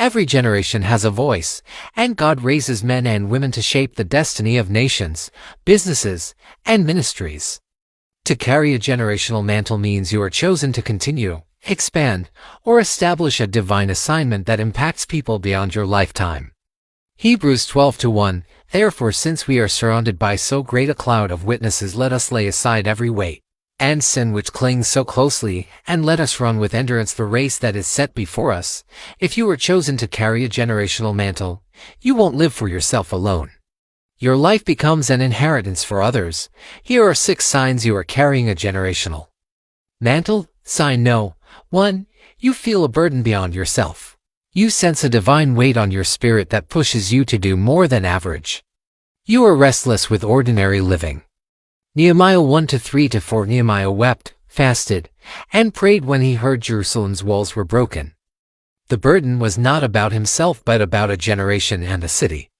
Every generation has a voice, and God raises men and women to shape the destiny of nations, businesses, and ministries. To carry a generational mantle means you are chosen to continue, expand, or establish a divine assignment that impacts people beyond your lifetime. Hebrews 12:1. Therefore, since we are surrounded by so great a cloud of witnesses, let us lay aside every weight and sin which clings so closely, and let us run with endurance the race that is set before us. If you are chosen to carry a generational mantle, you won't live for yourself alone. Your life becomes an inheritance for others. Here are 6 signs you are carrying a generational mantle. Sign No. 1. You feel a burden beyond yourself. You sense a divine weight on your spirit that pushes you to do more than average. You are restless with ordinary living. Nehemiah 1:3-4. Nehemiah wept, fasted, and prayed when he heard Jerusalem's walls were broken. The burden was not about himself but about a generation and a city.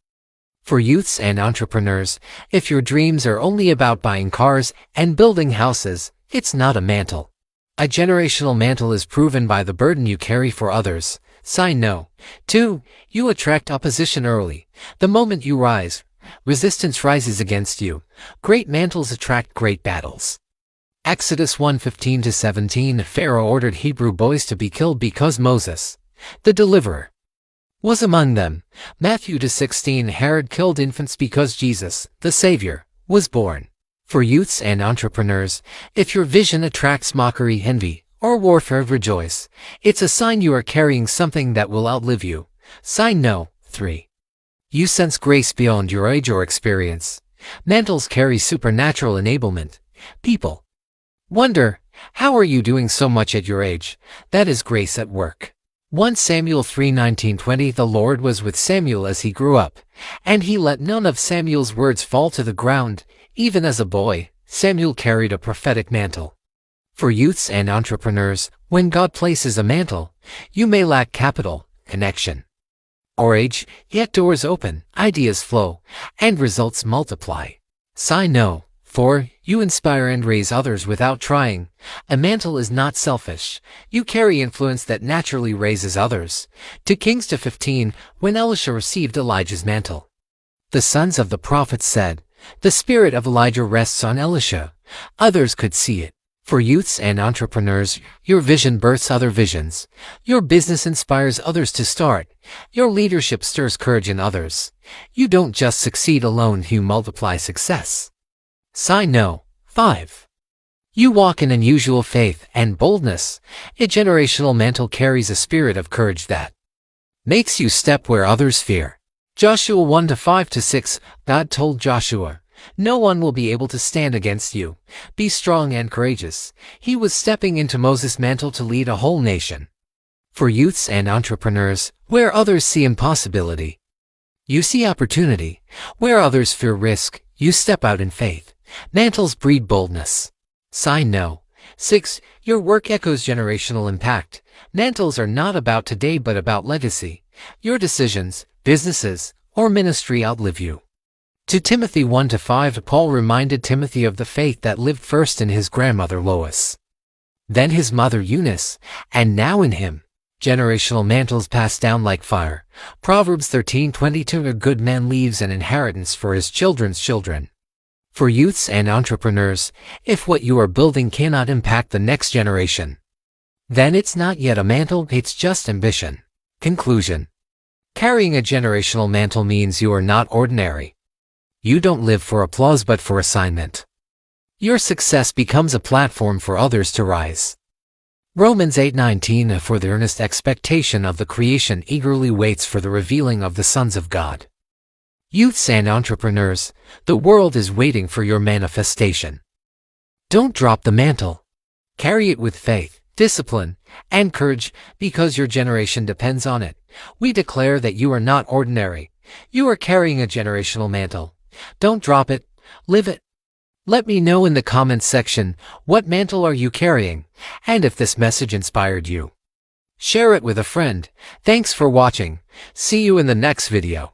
For youths and entrepreneurs, if your dreams are only about buying cars and building houses, it's not a mantle. A generational mantle is proven by the burden you carry for others. Sign No. 2. You attract opposition early. The moment you rise, resistance rises against you. Great mantles attract great battles. Exodus 1:15-17. Pharaoh ordered Hebrew boys to be killed because Moses, the deliverer, was among them. Matthew 2:16. Herod killed infants because Jesus, the Savior, was born. For youths and entrepreneurs, if your vision attracts mockery, envy, or warfare, rejoice. It's a sign you are carrying something that will outlive you. Sign No. 3. You sense grace beyond your age or experience. Mantles carry supernatural enablement. People wonder, how are you doing so much at your age? That is grace at work. 1 Samuel 3:19-20. The Lord was with Samuel as he grew up, and he let none of Samuel's words fall to the ground. Even as a boy, Samuel carried a prophetic mantle. For youths and entrepreneurs, when God places a mantle, you may lack capital, connection, or age, yet doors open, ideas flow, and results multiply. Sign No. 4. You inspire and raise others without trying. A mantle is not selfish. You carry influence that naturally raises others. 2 Kings 2:15. When Elisha received Elijah's mantle, the sons of the prophets said, "The spirit of Elijah rests on Elisha." Others could see it. For youths and entrepreneurs, your vision births other visions. Your business inspires others to start. Your leadership stirs courage in others. You don't just succeed alone, you multiply success. Sign No. 5. You walk in unusual faith and boldness. A generational mantle carries a spirit of courage that makes you step where others fear. Joshua 1:5-6. God told Joshua, "No one will be able to stand against you. Be strong and courageous." He was stepping into Moses' mantle to lead a whole nation. For youths and entrepreneurs, where others see impossibility, you see opportunity. Where others fear risk, you step out in faith. Mantles breed boldness. Sign No. 6. Your work echoes generational impact. Mantles are not about today but about legacy. Your decisions, businesses, or ministry outlive you. 2 Timothy 1:5. Paul reminded Timothy of the faith that lived first in his grandmother Lois, then his mother Eunice, and now in him. Generational mantles pass down like fire. Proverbs 13:22. A good man leaves an inheritance for his children's children. For youths and entrepreneurs, if what you are building cannot impact the next generation, then it's not yet a mantle, it's just ambition. Conclusion. Carrying a generational mantle means you are not ordinary. You don't live for applause but for assignment. Your success becomes a platform for others to rise. Romans 8:19. For the earnest expectation of the creation eagerly waits for the revealing of the sons of God. Youths and entrepreneurs, the world is waiting for your manifestation. Don't drop the mantle. Carry it with faith, discipline, and courage, because your generation depends on it. We declare that you are not ordinary. You are carrying a generational mantle. Don't drop it, live it. Let me know in the comments section, what mantle are you carrying, and if this message inspired you. Share it with a friend. Thanks for watching. See you in the next video.